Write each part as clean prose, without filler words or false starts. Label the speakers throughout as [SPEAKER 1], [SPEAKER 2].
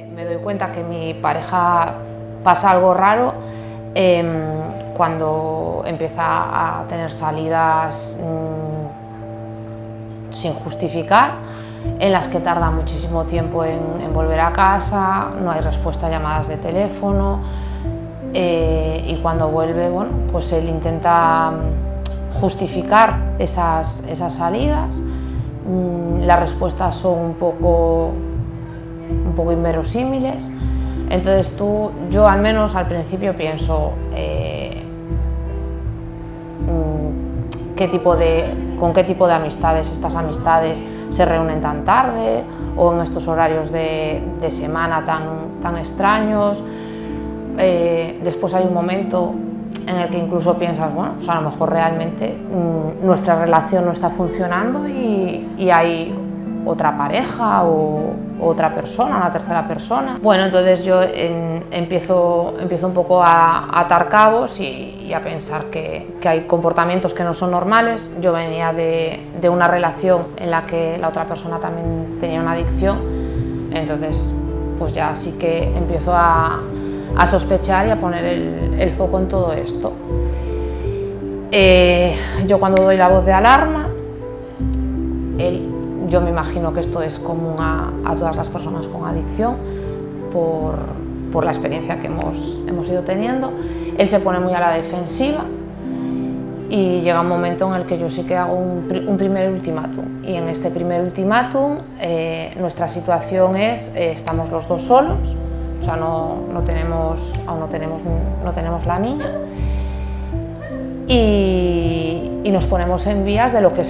[SPEAKER 1] Me doy cuenta que mi pareja pasa algo raro cuando empieza a tener salidas sin justificar, en las que tarda muchísimo tiempo en volver a casa, no hay respuesta a llamadas de teléfono y cuando vuelve, bueno, pues él intenta justificar esas salidas. Las respuestas son un poco inverosímiles. Entonces yo al menos al principio pienso con qué tipo de amistades, estas amistades se reúnen tan tarde o en estos horarios de semana tan extraños. Después hay un momento en el que incluso piensas, bueno, pues a lo mejor realmente nuestra relación no está funcionando y hay otra pareja o otra persona, una tercera persona. Bueno, entonces yo empiezo un poco a atar cabos y a pensar que hay comportamientos que no son normales. Yo venía de una relación en la que la otra persona también tenía una adicción, entonces pues ya sí que empiezo a sospechar y a poner el foco en todo esto. Yo cuando doy la voz de alarma, yo me imagino que esto es común a todas las personas con adicción por la experiencia que hemos ido teniendo. Él se pone muy a la defensiva y llega un momento en el que yo sí que hago un primer ultimátum. Y en este primer ultimátum nuestra situación es, estamos los dos solos, o sea, aún no tenemos la niña. Y nos ponemos en vías de lo que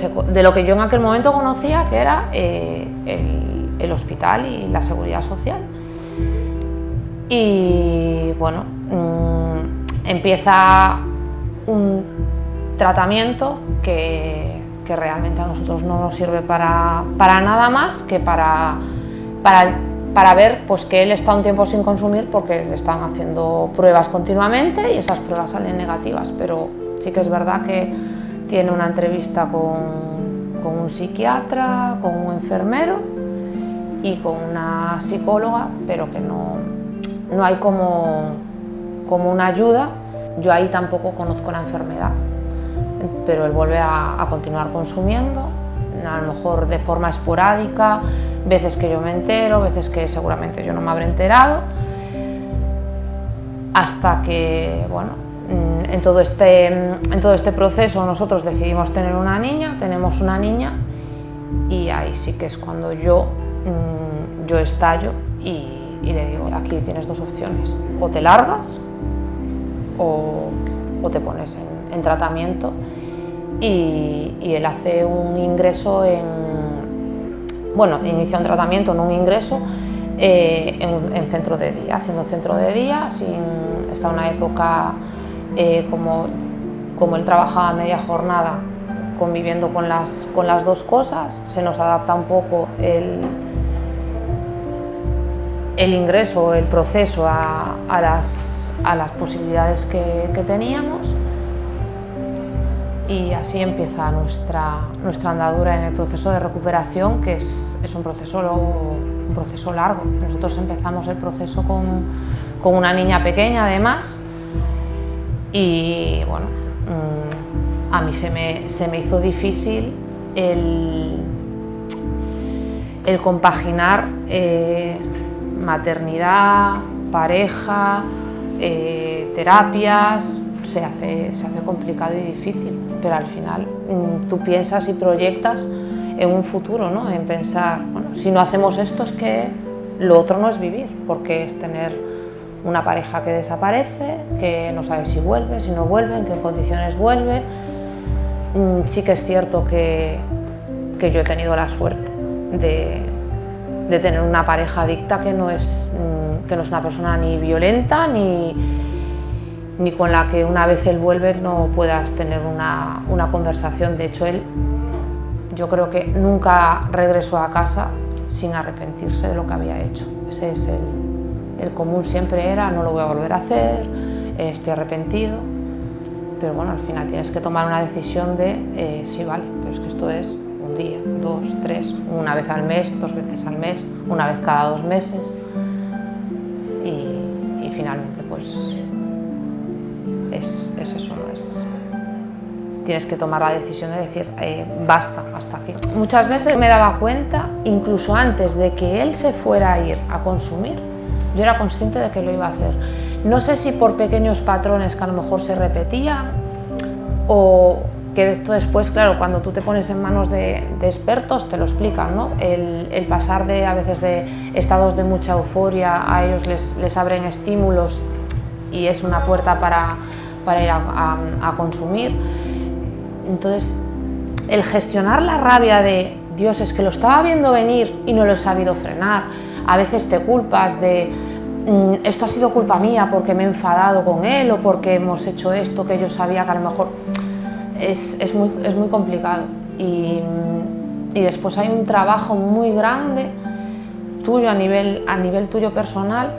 [SPEAKER 1] yo en aquel momento conocía, que era el hospital y la seguridad social. Y bueno, empieza un tratamiento que realmente a nosotros no nos sirve para nada más que para ver pues, que él está un tiempo sin consumir, porque le están haciendo pruebas continuamente y esas pruebas salen negativas, pero sí que es verdad que tiene una entrevista con un psiquiatra, con un enfermero y con una psicóloga, pero que no hay como una ayuda. Yo ahí tampoco conozco la enfermedad, pero él vuelve a continuar consumiendo, a lo mejor de forma esporádica, veces que yo me entero, veces que seguramente yo no me habré enterado, hasta que, bueno, en todo este proceso nosotros decidimos tener una niña, tenemos una niña, y ahí sí que es cuando yo estallo y le digo, aquí tienes dos opciones, o te largas o te pones en tratamiento. Y él hace un ingreso inicia un tratamiento, no un ingreso, en centro de día, haciendo centro de día, está una época como él trabajaba media jornada, conviviendo con las dos cosas, se nos adapta un poco el ingreso, el proceso a las posibilidades que teníamos. Y así empieza nuestra andadura en el proceso de recuperación, que es un proceso largo. Nosotros empezamos el proceso con una niña pequeña, además, y bueno, a mí se me hizo difícil el compaginar maternidad, pareja, terapias. Se hace complicado y difícil, pero al final tú piensas y proyectas en un futuro, ¿no? En pensar, bueno, si no hacemos esto es que lo otro no es vivir, porque es tener una pareja que desaparece, que no sabe si vuelve, si no vuelve, en qué condiciones vuelve. Sí que es cierto que yo he tenido la suerte de tener una pareja adicta que no es una persona ni violenta ni con la que una vez él vuelve no puedas tener una conversación. De hecho, yo creo que nunca regresó a casa sin arrepentirse de lo que había hecho. Ese es el común, siempre era, no lo voy a volver a hacer, estoy arrepentido. Pero bueno, al final tienes que tomar una decisión de sí, vale, pero es que esto es un día, dos, tres, una vez al mes, dos veces al mes, una vez cada 2 meses. y finalmente pues es eso, ¿no? Tienes que tomar la decisión de decir basta, hasta aquí. Muchas veces me daba cuenta, incluso antes de que él se fuera a ir a consumir, yo era consciente de que lo iba a hacer. No sé si por pequeños patrones que a lo mejor se repetían o que esto después, claro, cuando tú te pones en manos de expertos te lo explican, ¿no? El pasar a veces de estados de mucha euforia a ellos les abren estímulos y es una puerta para ir a consumir. Entonces, el gestionar la rabia de Dios, es que lo estaba viendo venir y no lo he sabido frenar. A veces te culpas de esto ha sido culpa mía porque me he enfadado con él o porque hemos hecho esto que yo sabía que a lo mejor es muy complicado. Y después hay un trabajo muy grande tuyo a nivel tuyo personal,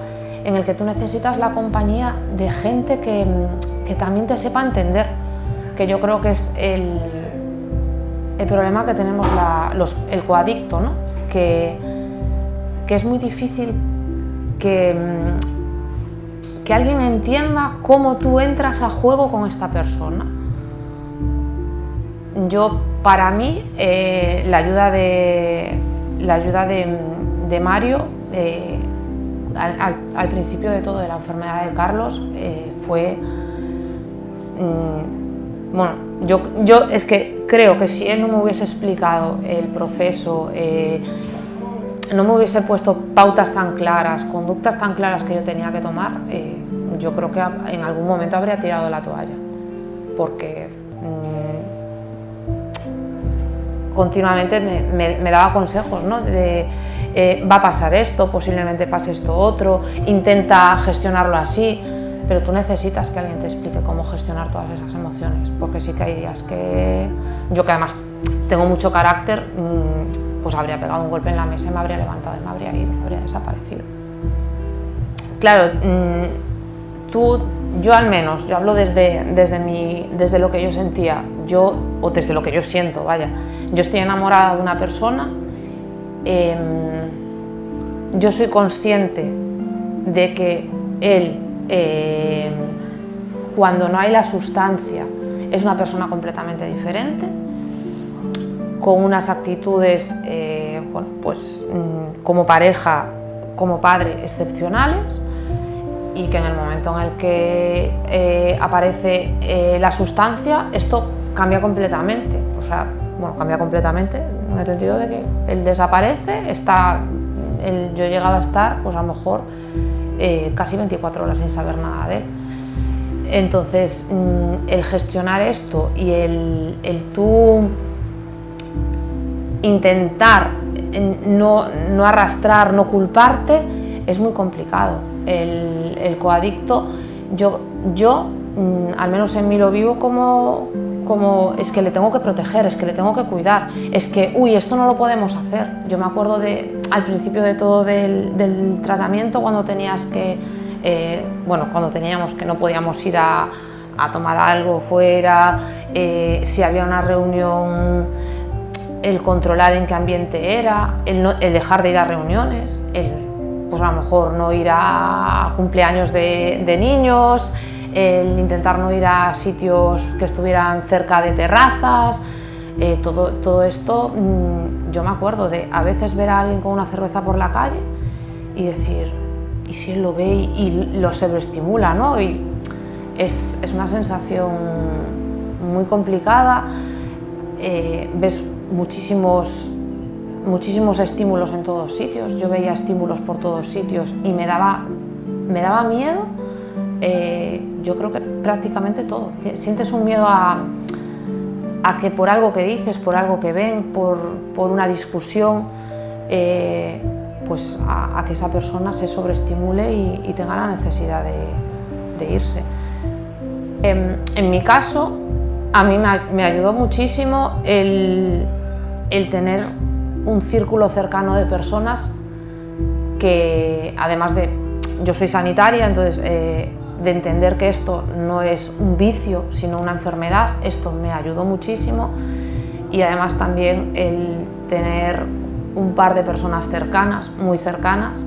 [SPEAKER 1] en el que tú necesitas la compañía de gente que también te sepa entender, que yo creo que es el problema que tenemos el coadicto, ¿no? Que es muy difícil que alguien entienda cómo tú entras a juego con esta persona. Para mí, la ayuda de Mario al principio de todo, de la enfermedad de Carlos, fue... bueno, yo es que creo que si él no me hubiese explicado el proceso, no me hubiese puesto pautas tan claras, conductas tan claras que yo tenía que tomar, yo creo que en algún momento habría tirado la toalla, porque continuamente me daba consejos, ¿no? Va a pasar esto, posiblemente pase esto otro, intenta gestionarlo así, pero tú necesitas que alguien te explique cómo gestionar todas esas emociones, porque sí que hay días que yo, que además tengo mucho carácter, pues habría pegado un golpe en la mesa y me habría levantado y me habría ido, habría desaparecido. Claro, yo al menos, yo hablo desde lo que yo sentía, o desde lo que yo siento, vaya. Yo estoy enamorada de una persona, yo soy consciente de que él, cuando no hay la sustancia, es una persona completamente diferente, con unas actitudes, bueno, pues, como pareja, como padre, excepcionales, y que en el momento en el que aparece la sustancia, esto cambia completamente. O sea, bueno, cambia completamente en el sentido de que él desaparece, yo he llegado a estar, pues a lo mejor, casi 24 horas sin saber nada de él. Entonces, el gestionar esto y el tú intentar no arrastrar, no culparte, es muy complicado. El coadicto, yo al menos en mí lo vivo como es que le tengo que proteger, es que le tengo que cuidar, es que, uy, esto no lo podemos hacer. Yo me acuerdo al principio de todo del tratamiento, cuando teníamos que no podíamos ir a tomar algo fuera, si había una reunión, el controlar en qué ambiente era, el dejar de ir a reuniones, pues a lo mejor no ir a cumpleaños de niños, el intentar no ir a sitios que estuvieran cerca de terrazas, todo esto. Yo me acuerdo de a veces ver a alguien con una cerveza por la calle y decir, ¿y si él lo ve y lo sobreestimula, ¿no? Y es una sensación muy complicada. Ves muchísimos estímulos en todos sitios. Yo veía estímulos por todos sitios y me daba miedo. Yo creo que prácticamente todo. Sientes un miedo a que por algo que dices, por algo que ven, por una discusión, pues a que esa persona se sobreestimule y tenga la necesidad de irse. En mi caso, a mí me ayudó muchísimo el tener un círculo cercano de personas que, además yo soy sanitaria, entonces de entender que esto no es un vicio, sino una enfermedad, esto me ayudó muchísimo. Y además también el tener un par de personas cercanas, muy cercanas,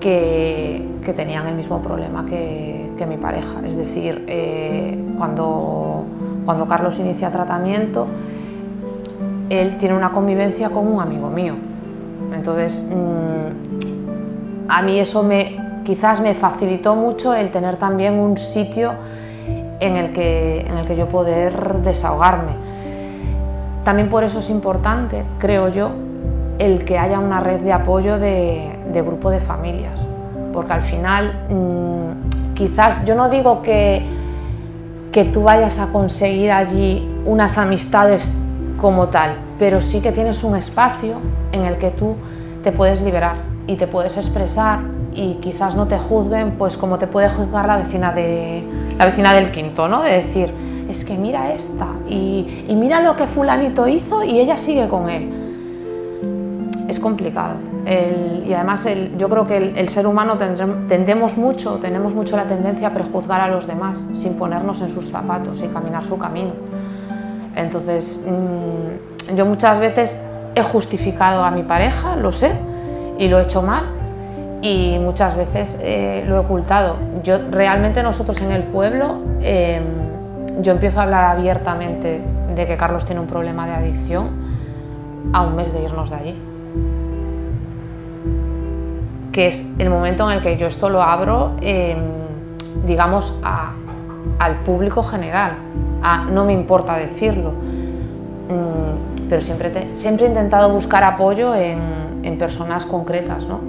[SPEAKER 1] que tenían el mismo problema que mi pareja. Es decir, cuando Carlos inicia tratamiento, él tiene una convivencia con un amigo mío. Entonces, a mí eso quizás me facilitó mucho el tener también un sitio en el que yo poder desahogarme. También por eso es importante, creo yo, el que haya una red de apoyo de grupo de familias, porque al final quizás, yo no digo que tú vayas a conseguir allí unas amistades como tal, pero sí que tienes un espacio en el que tú te puedes liberar y te puedes expresar y quizás no te juzguen pues como te puede juzgar la vecina del quinto, ¿no? De decir, es que mira esta y mira lo que fulanito hizo y ella sigue con él. Es complicado. Y además yo creo que el ser humano tenemos mucho la tendencia a prejuzgar a los demás sin ponernos en sus zapatos y caminar su camino. Entonces, yo muchas veces he justificado a mi pareja, lo sé, y lo he hecho mal, y muchas veces lo he ocultado. Realmente nosotros en el pueblo, yo empiezo a hablar abiertamente de que Carlos tiene un problema de adicción a un mes de irnos de allí. Que es el momento en el que yo esto lo abro, digamos, al público general. No me importa decirlo, pero siempre he intentado buscar apoyo en personas concretas, ¿no?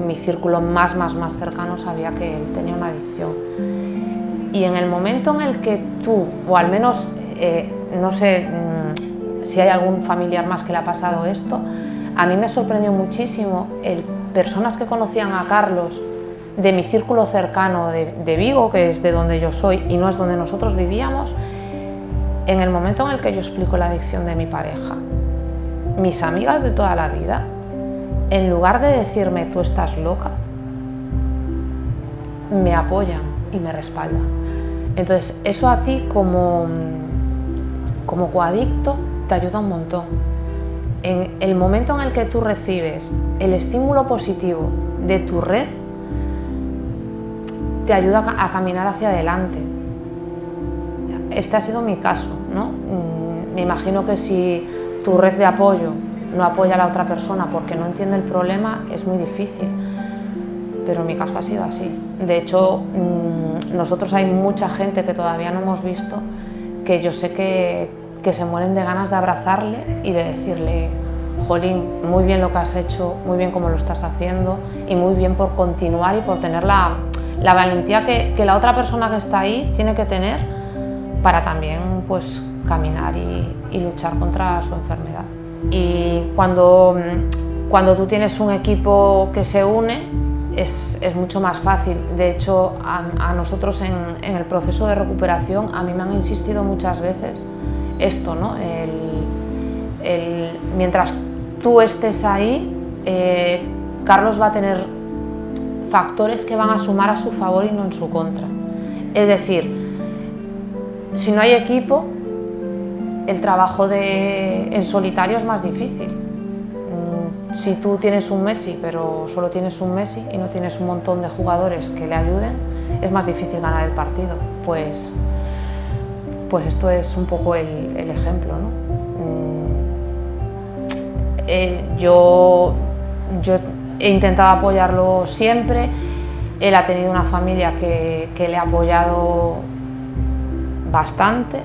[SPEAKER 1] Mi círculo más cercano sabía que él tenía una adicción. Y en el momento en el que tú, o al menos, no sé si hay algún familiar más que le ha pasado esto, a mí me sorprendió muchísimo personas que conocían a Carlos de mi círculo cercano de Vigo, que es de donde yo soy y no es donde nosotros vivíamos. En el momento en el que yo explico la adicción de mi pareja, mis amigas de toda la vida, en lugar de decirme tú estás loca, me apoyan y me respaldan. Entonces, eso a ti como coadicto te ayuda un montón. En el momento en el que tú recibes el estímulo positivo de tu red, te ayuda a caminar hacia adelante. Este ha sido mi caso, ¿no? Me imagino que si tu red de apoyo no apoya a la otra persona porque no entiende el problema, es muy difícil. Pero en mi caso ha sido así. De hecho, nosotros hay mucha gente que todavía no hemos visto, que yo sé que se mueren de ganas de abrazarle y de decirle, jolín, muy bien lo que has hecho, muy bien cómo lo estás haciendo y muy bien por continuar y por tener la valentía que la otra persona que está ahí tiene que tener para también pues caminar y luchar contra su enfermedad. Y cuando tú tienes un equipo que se une, es mucho más fácil. De hecho, a nosotros en el proceso de recuperación, a mí me han insistido muchas veces esto, ¿no? Mientras tú estés ahí, Carlos va a tener factores que van a sumar a su favor y no en su contra. Es decir, si no hay equipo, el trabajo en solitario es más difícil. Si tú tienes un Messi, pero solo tienes un Messi y no tienes un montón de jugadores que le ayuden, es más difícil ganar el partido. Pues esto es un poco el ejemplo, ¿no? Yo he intentado apoyarlo siempre. Él ha tenido una familia que le ha apoyado bastante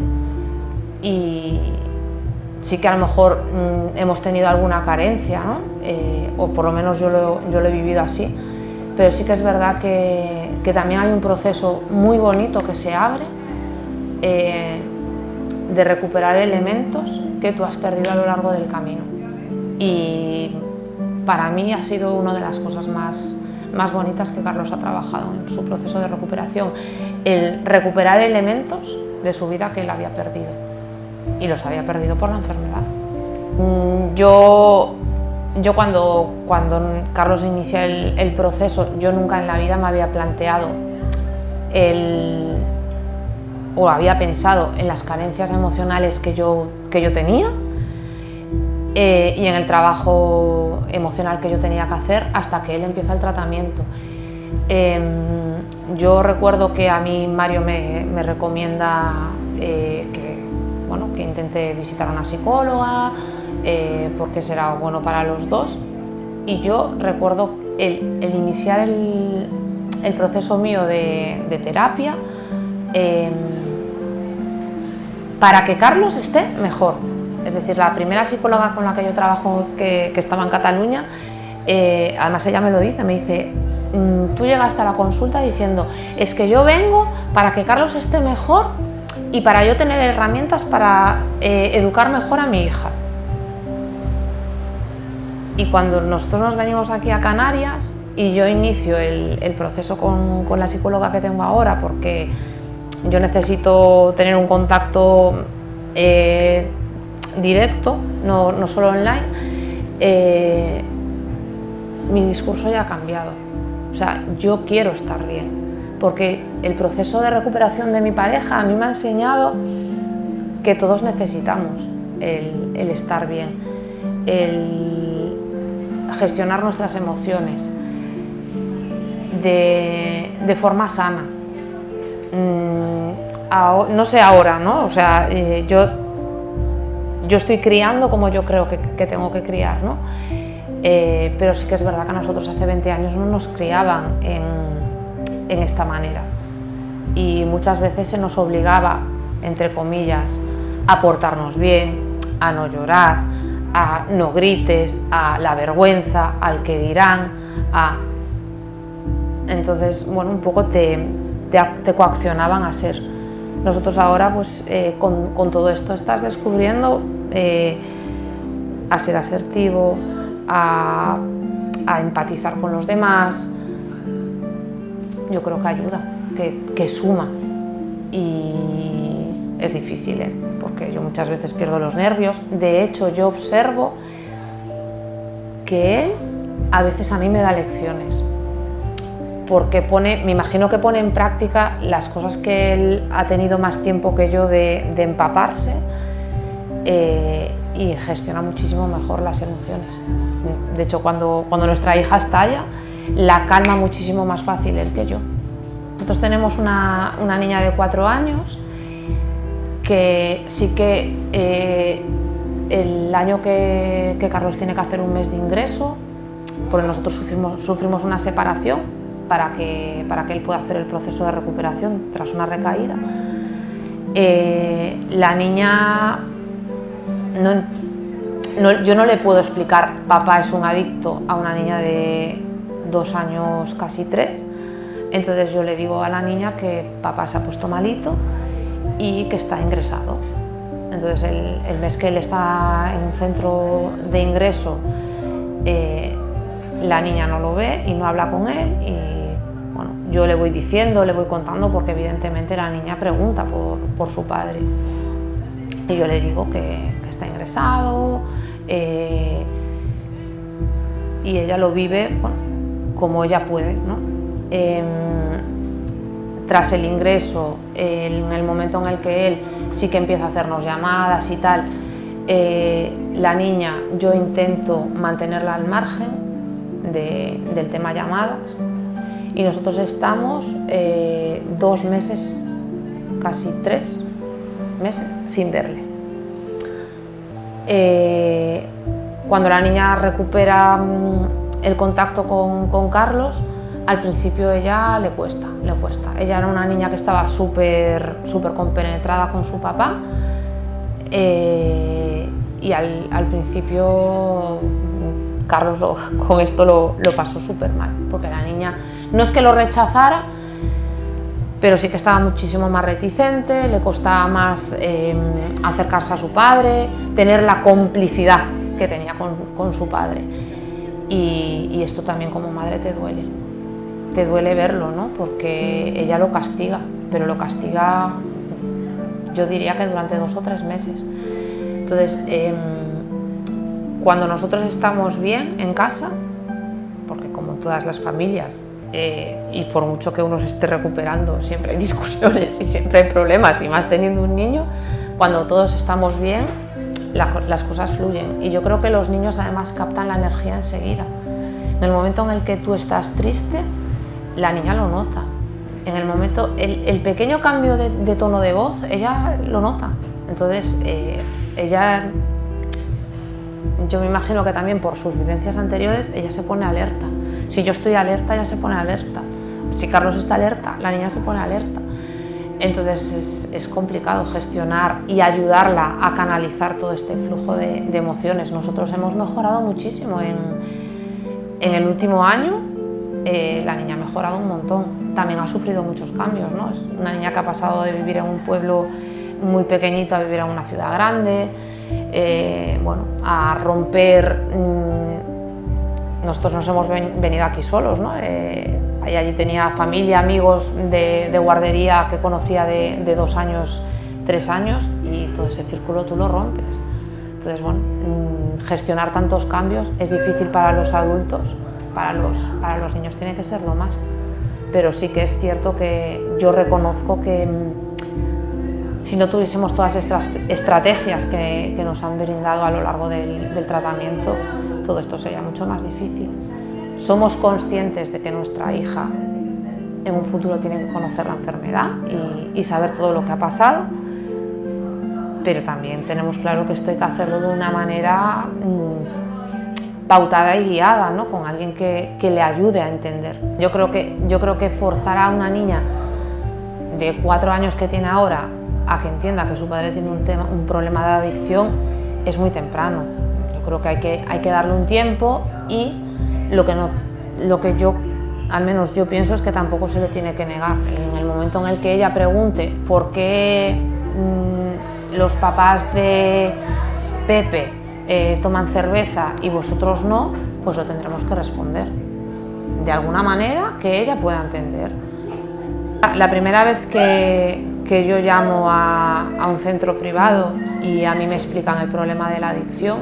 [SPEAKER 1] y sí que a lo mejor hemos tenido alguna carencia, ¿no? O por lo menos yo lo he vivido así, pero sí que es verdad que también hay un proceso muy bonito que se abre de recuperar elementos que tú has perdido a lo largo del camino. Y para mí ha sido una de las cosas más bonitas que Carlos ha trabajado en su proceso de recuperación, el recuperar elementos de su vida que él había perdido, y los había perdido por la enfermedad. Yo cuando Carlos inicia el proceso, yo nunca en la vida me había planteado o había pensado en las carencias emocionales que yo tenía y en el trabajo emocional que yo tenía que hacer hasta que él empieza el tratamiento. Yo recuerdo que a mí Mario me recomienda que intente visitar a una psicóloga, porque será bueno para los dos. Y yo recuerdo el iniciar el proceso mío de terapia para que Carlos esté mejor. Es decir, la primera psicóloga con la que yo trabajo, que estaba en Cataluña, además ella me lo dice, me dice: tú llegaste a la consulta diciendo, es que yo vengo para que Carlos esté mejor y para yo tener herramientas para educar mejor a mi hija. Y cuando nosotros nos venimos aquí a Canarias y yo inicio el proceso con la psicóloga que tengo ahora, porque yo necesito tener un contacto directo, no solo online, mi discurso ya ha cambiado. O sea, yo quiero estar bien, porque el proceso de recuperación de mi pareja a mí me ha enseñado que todos necesitamos el estar bien, el gestionar nuestras emociones de forma sana. No sé ahora, ¿no? O sea, yo estoy criando como yo creo que tengo que criar, ¿no? Pero sí que es verdad que a nosotros hace 20 años no nos criaban en esta manera, y muchas veces se nos obligaba, entre comillas, a portarnos bien, a no llorar, a no grites, a la vergüenza, al que dirán, Entonces, bueno, un poco te coaccionaban a ser. Nosotros ahora, pues, con todo esto estás descubriendo a ser asertivo, a empatizar con los demás. Yo creo que ayuda, que suma, y es difícil, porque yo muchas veces pierdo los nervios. De hecho, yo observo que él a veces a mí me da lecciones, porque me imagino que pone en práctica las cosas que él ha tenido más tiempo que yo de empaparse, y gestiona muchísimo mejor las emociones. De hecho, cuando nuestra hija estalla, la calma muchísimo más fácil él que yo. Nosotros tenemos una niña de 4 años que sí que el año que Carlos tiene que hacer un mes de ingreso, porque nosotros sufrimos una separación para que él pueda hacer el proceso de recuperación tras una recaída. La niña, yo no le puedo explicar papá es un adicto a una niña de 2 años, casi 3. Entonces yo le digo a la niña que papá se ha puesto malito y que está ingresado. Entonces el mes que él está en un centro de ingreso, la niña no lo ve y no habla con él, y bueno, yo le voy diciendo, le voy contando, porque evidentemente la niña pregunta por su padre. Y yo le digo que está ingresado, y ella lo vive, bueno, como ella puede, ¿no? Tras el ingreso, en el momento en el que él sí que empieza a hacernos llamadas y tal, la niña, yo intento mantenerla al margen del tema llamadas, y nosotros estamos 2 meses, casi 3 meses sin verle. Cuando la niña recupera el contacto con Carlos, al principio ella le cuesta. Ella era una niña que estaba súper compenetrada con su papá, y al principio Carlos con esto lo pasó súper mal, porque la niña no es que lo rechazara, pero sí que estaba muchísimo más reticente, le costaba más acercarse a su padre, tener la complicidad que tenía con su padre. Y esto también como madre te duele verlo, ¿no? Porque ella lo castiga, pero lo castiga, yo diría que durante 2 o 3 meses. Entonces, cuando nosotros estamos bien en casa, porque como en todas las familias, y por mucho que uno se esté recuperando, siempre hay discusiones y siempre hay problemas, y más teniendo un niño, cuando todos estamos bien, las cosas fluyen. Y yo creo que los niños además captan la energía enseguida. En el momento en el que tú estás triste, la niña lo nota. En el momento, el pequeño cambio de tono de voz, ella lo nota. Entonces, ella, yo me imagino que también por sus vivencias anteriores, ella se pone alerta. Si yo estoy alerta, ella se pone alerta. Si Carlos está alerta, la niña se pone alerta. Entonces es complicado gestionar y ayudarla a canalizar todo este flujo de emociones. Nosotros hemos mejorado muchísimo en el último año. La niña ha mejorado un montón. También ha sufrido muchos cambios, ¿no? Es una niña que ha pasado de vivir en un pueblo muy pequeñito a vivir en una ciudad grande, bueno, a romper. Nosotros nos hemos venido aquí solos, ¿no? Allí tenía familia, amigos de guardería que conocía de 2 años, 3 años, y todo ese círculo tú lo rompes. Entonces, bueno, gestionar tantos cambios es difícil para los adultos, para los niños tiene que ser lo más. Pero sí que es cierto que yo reconozco que si no tuviésemos todas estas estrategias que nos han brindado a lo largo del tratamiento, todo esto sería mucho más difícil. Somos conscientes de que nuestra hija en un futuro tiene que conocer la enfermedad y saber todo lo que ha pasado, pero también tenemos claro que esto hay que hacerlo de una manera pautada y guiada, ¿no? Con alguien que le ayude a entender. Yo creo que forzar a una niña de 4 años que tiene ahora a que entienda que su padre tiene un problema de adicción es muy temprano. Yo creo que hay que darle un tiempo, y lo que yo, al menos yo pienso, es que tampoco se le tiene que negar. En el momento en el que ella pregunte por qué los papás de Pepe toman cerveza y vosotros no, pues lo tendremos que responder de alguna manera que ella pueda entender. La primera vez que yo llamo a un centro privado y a mí me explican el problema de la adicción,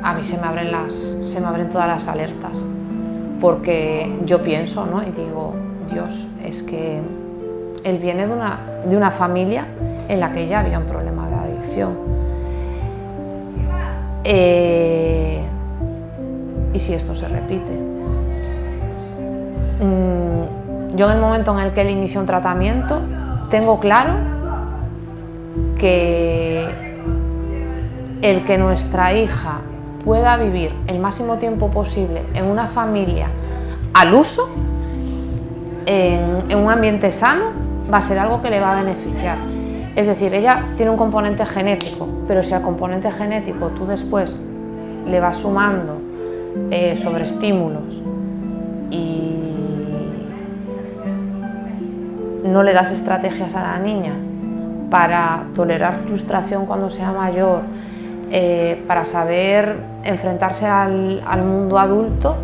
[SPEAKER 1] a mí se me abren todas las alertas, porque yo pienso, ¿no? Y digo, Dios, es que él viene de una familia en la que ya había un problema de adicción. ¿Y si esto se repite? Yo, en el momento en el que él inició un tratamiento, tengo claro que el que nuestra hija pueda vivir el máximo tiempo posible en una familia al uso, en un ambiente sano, va a ser algo que le va a beneficiar. Es decir, ella tiene un componente genético, pero si al componente genético tú después le vas sumando sobreestímulos y no le das estrategias a la niña para tolerar frustración cuando sea mayor, para saber enfrentarse al mundo adulto,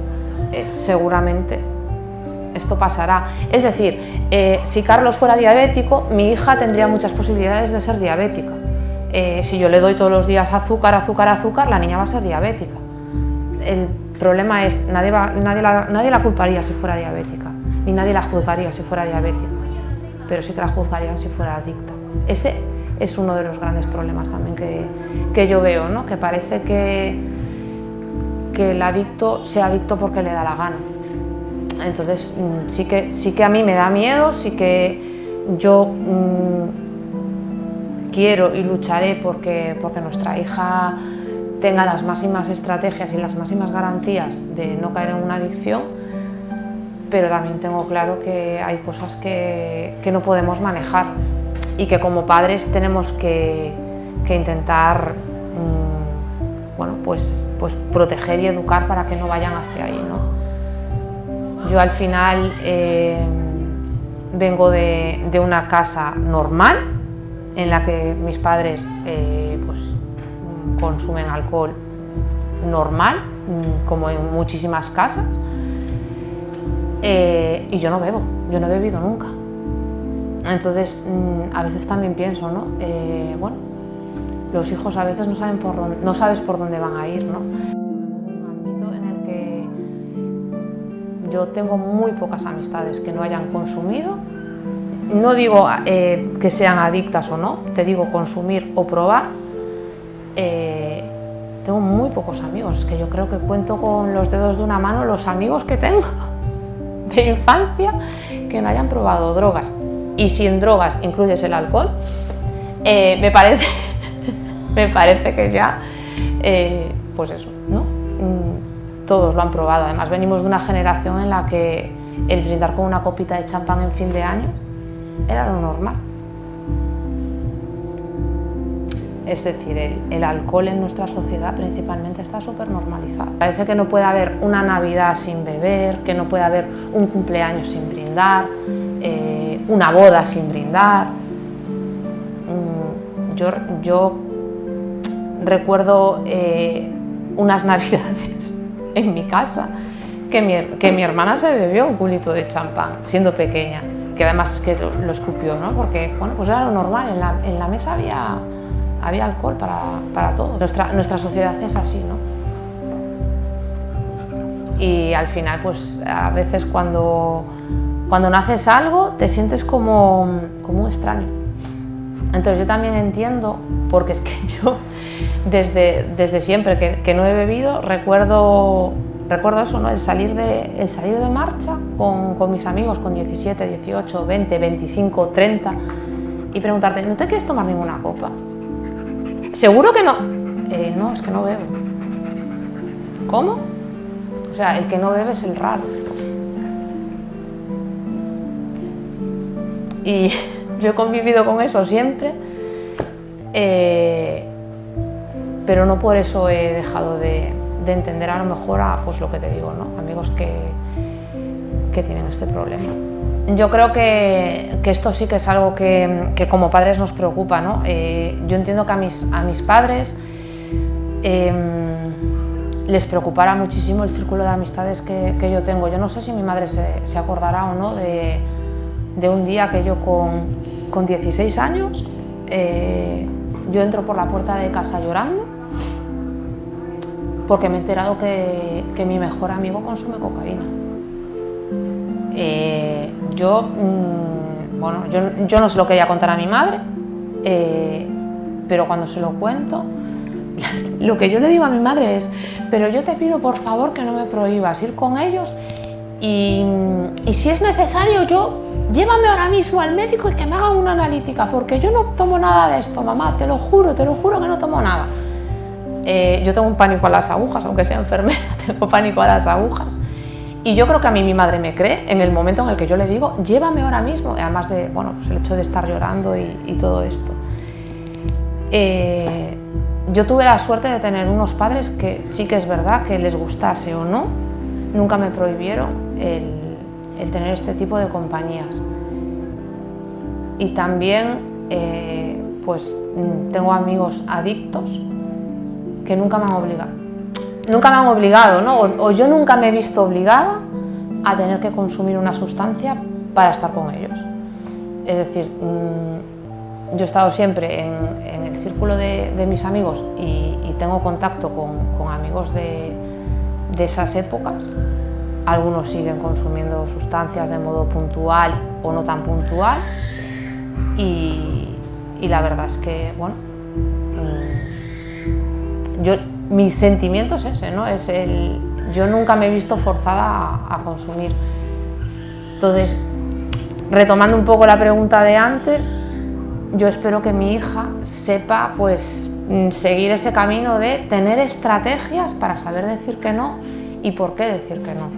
[SPEAKER 1] seguramente esto pasará. Es decir, si Carlos fuera diabético, mi hija tendría muchas posibilidades de ser diabética. Si yo le doy todos los días azúcar, la niña va a ser diabética. El problema es, nadie la culparía si fuera diabética, ni nadie la juzgaría si fuera diabética, pero sí que la juzgarían si fuera adicta. Ese es uno de los grandes problemas también que yo veo, ¿no? Que parece que el adicto sea adicto porque le da la gana. Entonces sí que a mí me da miedo, sí que yo quiero y lucharé porque nuestra hija tenga las máximas estrategias y las máximas garantías de no caer en una adicción, pero también tengo claro que hay cosas que no podemos manejar y que como padres tenemos que intentar bueno, pues proteger y educar para que no vayan hacia ahí, ¿no? Yo al final vengo de una casa normal en la que mis padres pues, consumen alcohol normal, como en muchísimas casas, y yo no bebo, yo no he bebido nunca. Entonces a veces también pienso, ¿no? Bueno, los hijos a veces no sabes por dónde van a ir, ¿no? Un ámbito en el que yo tengo muy pocas amistades que no hayan consumido. No digo que sean adictas o no, te digo consumir o probar. Tengo muy pocos amigos, es que yo creo que cuento con los dedos de una mano los amigos que tengo. de infancia que no hayan probado drogas. Y si en drogas incluyes el alcohol, me parece que ya, pues eso, ¿no? Todos lo han probado. Además venimos de una generación en la que el brindar con una copita de champán en fin de año era lo normal. Es decir, el alcohol en nuestra sociedad principalmente está súper normalizado. Parece que no puede haber una Navidad sin beber, que no puede haber un cumpleaños sin brindar, una boda sin brindar. Yo recuerdo unas Navidades en mi casa que mi hermana se bebió un culito de champán siendo pequeña, que además es que lo escupió, ¿no? Porque bueno, pues era lo normal, en la mesa había alcohol para todo. Nuestra sociedad es así, ¿no? Y al final, pues a veces cuando no haces algo te sientes como un extraño. Entonces yo también entiendo, porque es que yo desde siempre que no he bebido recuerdo eso, ¿no? El salir de marcha con mis amigos con 17, 18, 20, 25, 30 y preguntarte, ¿no te quieres tomar ninguna copa? ¿Seguro que no? No, es que no bebo. ¿Cómo? O sea, el que no bebe es el raro. Y yo he convivido con eso siempre, pero no por eso he dejado de entender a lo mejor pues lo que te digo, ¿no? Amigos que tienen este problema. Yo creo que esto sí que es algo que como padres nos preocupa, ¿no? Yo entiendo que a mis padres les preocupará muchísimo el círculo de amistades que yo tengo. Yo no sé si mi madre se acordará o no de un día que yo con 16 años yo entro por la puerta de casa llorando porque me he enterado que mi mejor amigo consume cocaína. Yo no se lo quería contar a mi madre, pero cuando se lo cuento, lo que yo le digo a mi madre es, pero yo te pido por favor que no me prohíbas ir con ellos y si es necesario llévame ahora mismo al médico y que me hagan una analítica, porque yo no tomo nada de esto, mamá, te lo juro que no tomo nada. Yo tengo un pánico a las agujas, aunque sea enfermera, tengo pánico a las agujas. Y yo creo que a mí mi madre me cree en el momento en el que yo le digo, llévame ahora mismo, además de, bueno, pues el hecho de estar llorando y todo esto. Yo tuve la suerte de tener unos padres que sí que es verdad que les gustase o no, nunca me prohibieron el tener este tipo de compañías. Y también, pues tengo amigos adictos que nunca me han obligado. Nunca me han obligado, ¿no? O yo nunca me he visto obligada a tener que consumir una sustancia para estar con ellos. Es decir, yo he estado siempre en el círculo de mis amigos y tengo contacto con amigos de esas épocas. Algunos siguen consumiendo sustancias de modo puntual o no tan puntual y la verdad es que, bueno, mi sentimiento es ese, ¿no? Yo nunca me he visto forzada a consumir. Entonces, retomando un poco la pregunta de antes, yo espero que mi hija sepa, pues, seguir ese camino de tener estrategias para saber decir que no y por qué decir que no.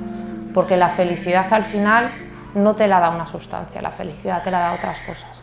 [SPEAKER 1] Porque la felicidad al final no te la da una sustancia, la felicidad te la da otras cosas.